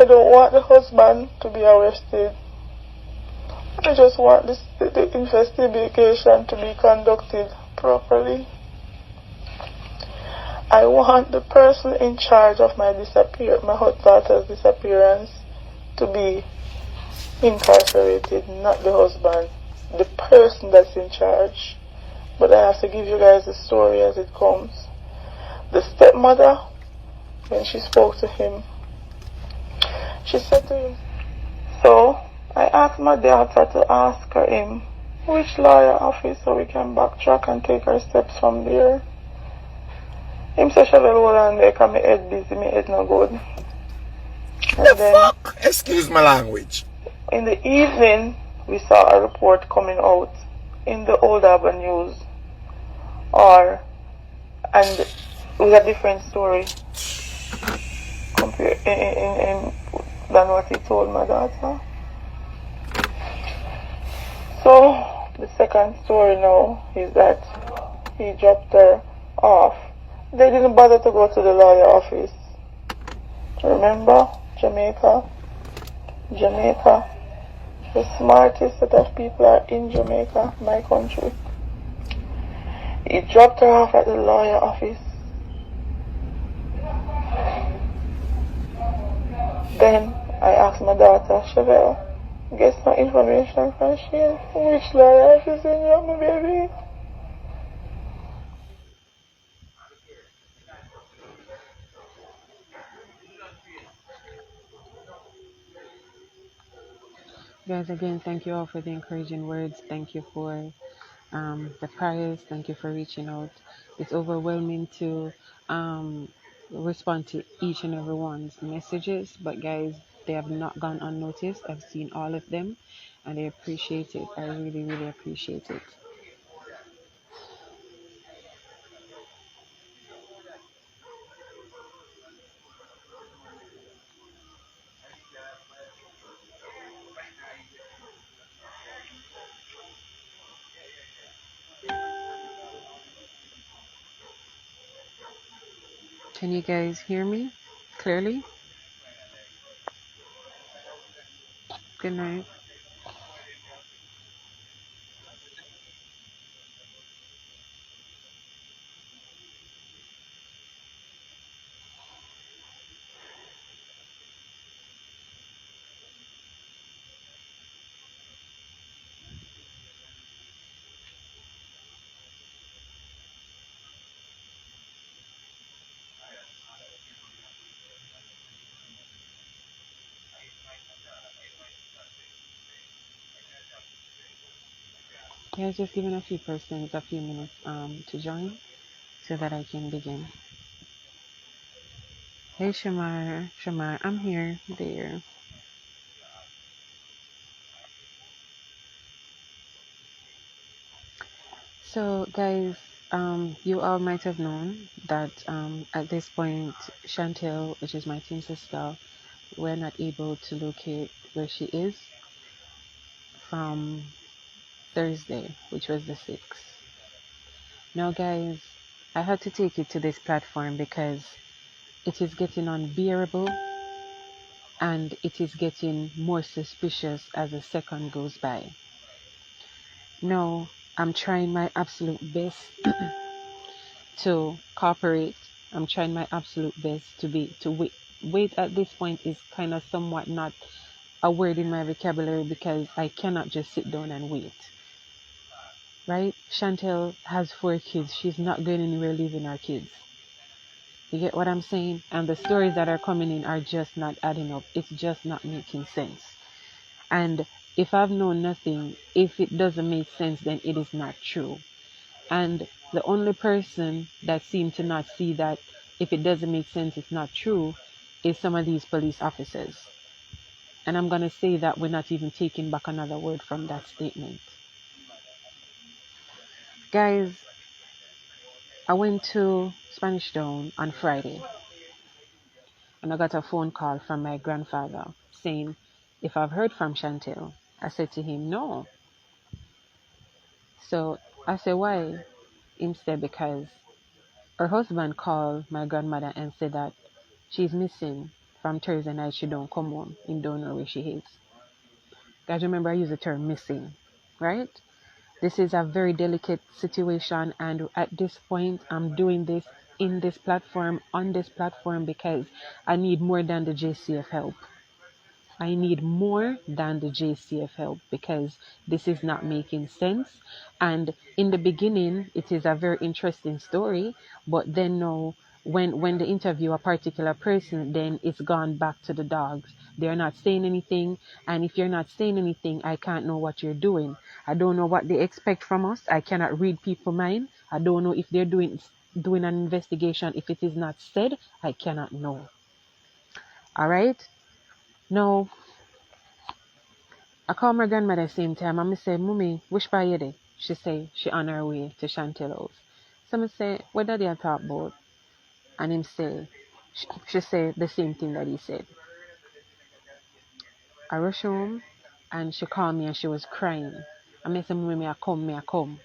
don't want the husband to be arrested. I just want the investigation to be conducted properly. I want the person in charge of my daughter's disappearance to be incarcerated, not the husband, the person that's in charge. But I have to give you guys the story as it comes. The stepmother, when she spoke to him, she said to him, so I asked my daughter to ask him which lawyer office so we can backtrack and take our steps from there. Him say, Chevelle, hold on there, because my head busy, my head not good. And the fuck? Excuse my language. In the evening, we saw a report coming out in the Old Urban News, and it was a different story compared than what he told my daughter. So the second story now is that he dropped her off. They didn't bother to go to the lawyer office. Remember? Jamaica. The smartest set of people are in Jamaica, my country. He dropped her off at the lawyer office. Then I asked my daughter, Chevelle, get some information from Shane. Which lawyer office you drop me, baby? Guys, again, thank you all for the encouraging words. Thank you for the prayers. Thank you for reaching out. It's overwhelming to respond to each and every one's messages, but guys, they have not gone unnoticed. I've seen all of them, and I appreciate it. I really, really appreciate it. Can you guys hear me clearly? Good night. Yeah, just giving a few persons a few minutes to join so that I can begin. Hey Shamar, I'm here, there. So guys, you all might have known that at this point, Chantel, which is my twin sister, we're not able to locate where she is from Thursday, which was the 6th. Now guys, I had to take it to this platform because it is getting unbearable and it is getting more suspicious as the second goes by. Now, I'm trying my absolute best to cooperate. I'm trying my absolute best to wait. Wait at this point is kind of somewhat not a word in my vocabulary because I cannot just sit down and wait. Right? Chantel has 4 kids. She's not going anywhere leaving her kids. You get what I'm saying? And the stories that are coming in are just not adding up. It's just not making sense. And if I've known nothing, if it doesn't make sense, then it is not true. And the only person that seemed to not see that if it doesn't make sense, it's not true, is some of these police officers. And I'm going to say that we're not even taking back another word from that statement. Guys, I went to Spanish Town on Friday and I got a phone call from my grandfather saying if I've heard from Chantel. I said to him, no. So I said, why? Instead, because her husband called my grandmother and said that she's missing from Thursday night she don't come home. He don't know where she is. Guys, remember I use the term missing, right? This is a very delicate situation, and at this point I'm doing this in this platform, on this platform, because I need more than the JCF help. I need more than the JCF help, because this is not making sense. And in the beginning, it is a very interesting story, but then now, when they interview a particular person, then it's gone back to the dogs. They're not saying anything, and if you're not saying anything, I can't know what you're doing. I don't know what they expect from us. I cannot read people's mind. I don't know if they're doing an investigation. If it is not said, I cannot know. All right? Now, I call my grandmother at the same time and I say, Mummy, which part you there? She say she on her way to Chantel house. So I say, what did they talk about? And him say, she say the same thing that he said. I rush home and she called me and she was crying. I say, Mummy, may I come.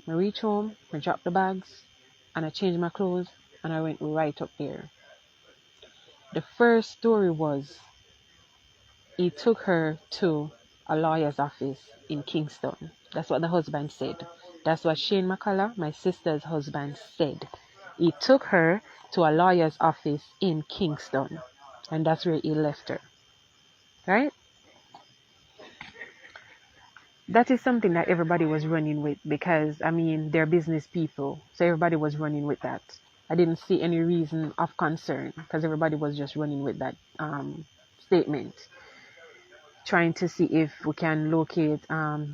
I reach home, I drop the bags and I change my clothes and I went right up there. The first story was, he took her to a lawyer's office in Kingston. That's what the husband said. That's what Shane McCullough, my sister's husband, said. He took her to a lawyer's office in Kingston. And that's where he left her. Right? That is something that everybody was running with because, I mean, they're business people. So everybody was running with that. I didn't see any reason of concern because everybody was just running with that statement. Trying to see if we can locate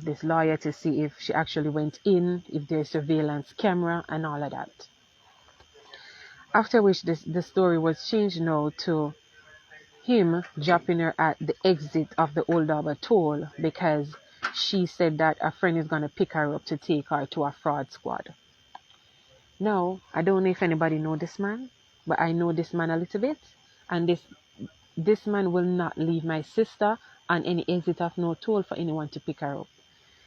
this lawyer to see if she actually went in, if there's surveillance camera and all of that. After which the story was changed now to him dropping her at the exit of the Old Harbour toll because she said that a friend is going to pick her up to take her to a fraud squad. Now, I don't know if anybody know this man, but I know this man a little bit, and this man will not leave my sister on any exit of no toll for anyone to pick her up.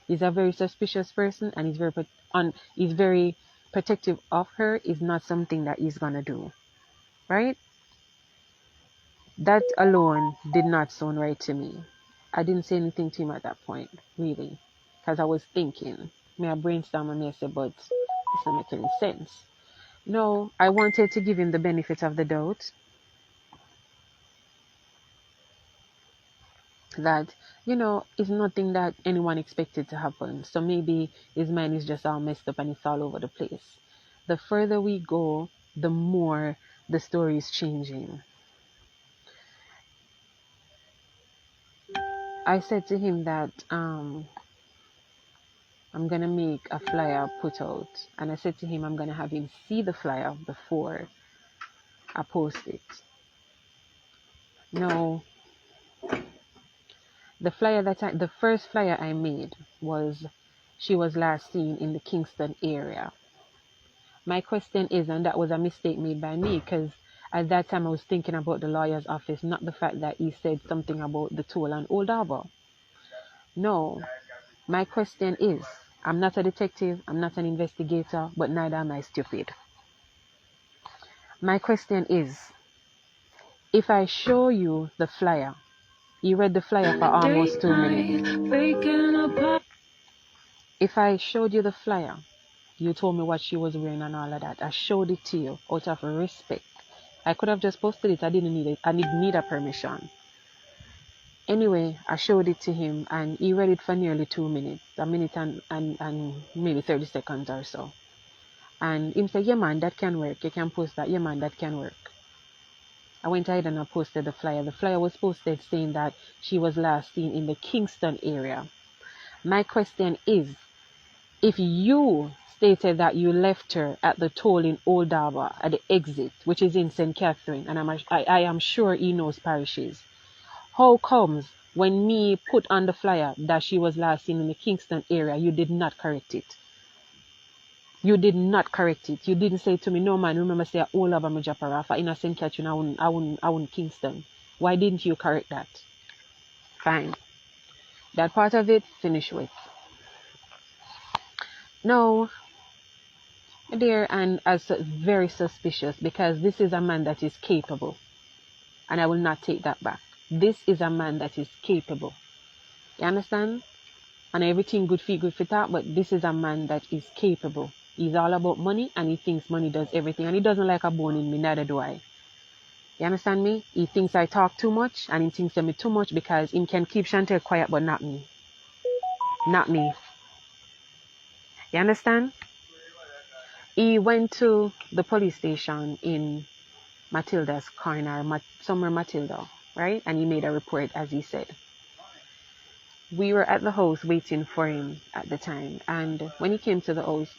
He's a very suspicious person and he's very protective of her. Is not something that he's gonna do. Right? That alone did not sound right to me. I didn't say anything to him at that point, really. Because I was thinking. May I brainstorm and may I say, but it's not making any sense. No, I wanted to give him the benefit of the doubt. That, is nothing that anyone expected to happen. So maybe his mind is just all messed up and it's all over the place. The further we go, the more the story is changing. I said to him that I'm going to make a flyer put out. And I said to him I'm going to have him see the flyer before I post it. No. The first flyer I made was she was last seen in the Kingston area. My question is, and that was a mistake made by me because at that time I was thinking about the lawyer's office, not the fact that he said something about the toll and Old Harbour. No, my question is, I'm not a detective, I'm not an investigator, but neither am I stupid. My question is, if I show you the flyer, you read the flyer for almost 2 minutes. If I showed you the flyer, you told me what she was wearing and all of that. I showed it to you out of respect. I could have just posted it. I didn't need it. I didn't need a permission. Anyway, I showed it to him and he read it for nearly 2 minutes. A minute and maybe 30 seconds or so. And he said, yeah man, that can work. You can post that. Yeah man, that can work. I went ahead and I posted the flyer. The flyer was posted saying that she was last seen in the Kingston area. My question is, if you stated that you left her at the toll in Old Harbour at the exit, which is in St. Catherine, and I am sure he knows parishes, how comes when me put on the flyer that she was last seen in the Kingston area, you did not correct it? You did not correct it. You didn't say to me, no man, remember say Old Harbour me drop her off in a St. Catherine, I wouldn't Kingston. Why didn't you correct that? Fine. That part of it, finish with. No, dear, and as very suspicious because this is a man that is capable. and I will not take that back. This is a man that is capable. You understand? And everything good for that, but this is a man that is capable. He's all about money, and he thinks money does everything, and he doesn't like a bone in me, neither do I. You understand me? He thinks I talk too much, and he thinks of me too much because he can keep Chantel quiet, but not me. Not me. You understand? He went to the police station in Matilda's corner, somewhere Matilda, right? And he made a report, as he said. We were at the house waiting for him at the time, and when he came to the house,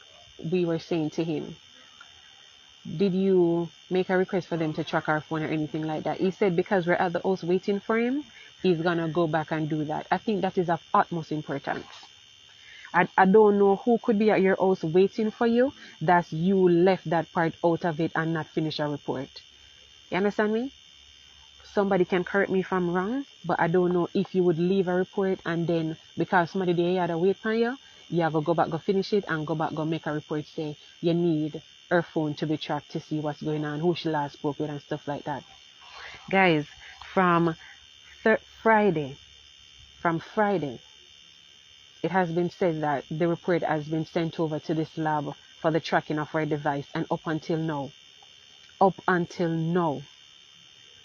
we were saying to him, did you make a request for them to track our phone or anything like that? He said because we're at the house waiting for him, he's gonna go back and do that. I think that is of utmost importance. I don't know who could be at your house waiting for you, that you left that part out of it and not finish a report. You understand me? Somebody can correct me if I'm wrong, but I don't know if you would leave a report and then because somebody there had to wait for you, you have to go back, go finish it, and go back, go make a report say you need her phone to be tracked to see what's going on, who she last spoke with, and stuff like that. Guys, from Friday, it has been said that the report has been sent over to this lab for the tracking of our device, and up until now,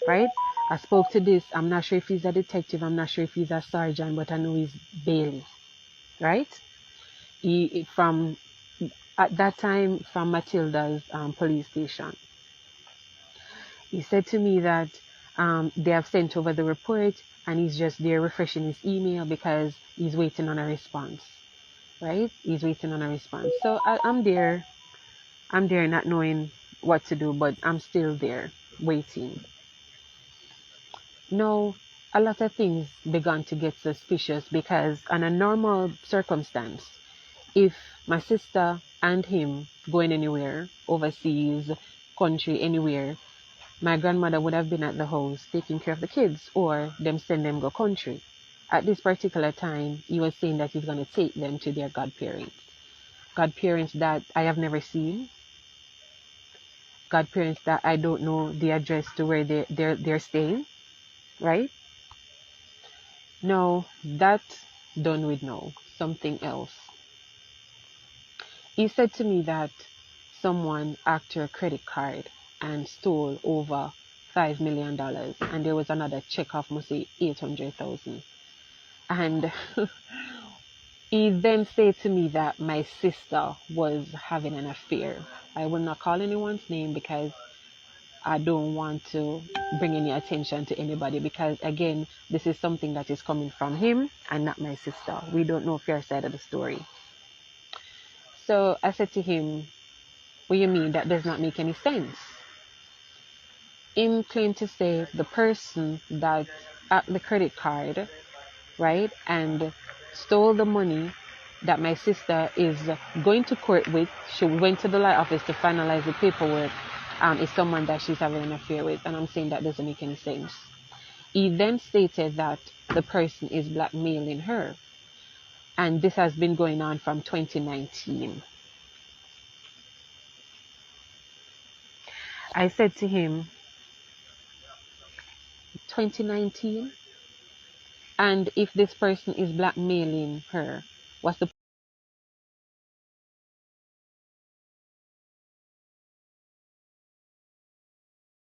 right? I spoke to this, I'm not sure if he's a detective, I'm not sure if he's a sergeant, but I know he's Bailey, right? From at that time, from Matilda's police station. He said to me that they have sent over the report and he's just there refreshing his email because he's waiting on a response, right? He's waiting on a response. So I'm there not knowing what to do, but I'm still there waiting. No, a lot of things began to get suspicious because in a normal circumstance, if my sister and him going anywhere, overseas, country, anywhere, my grandmother would have been at the house taking care of the kids or them send them go country. At this particular time, he was saying that he's going to take them to their godparents. Godparents that I have never seen. Godparents that I don't know the address to where they're staying. Right? No, that's done with now. Something else. He said to me that someone hacked your credit card and stole over $5 million, and there was another check off, must say 800,000. And he then said to me that my sister was having an affair. I will not call anyone's name because I don't want to bring any attention to anybody because, again, this is something that is coming from him and not my sister. We don't know fair side of the story. So I said to him, what do you mean? That does not make any sense. Him claimed to say the person that at the credit card, right, and stole the money that my sister is going to court with. She went to the law office to finalize the paperwork. Is someone that she's having an affair with, and I'm saying that doesn't make any sense. He then stated that the person is blackmailing her, and this has been going on from 2019. I said to him, 2019? And if this person is blackmailing her, what's the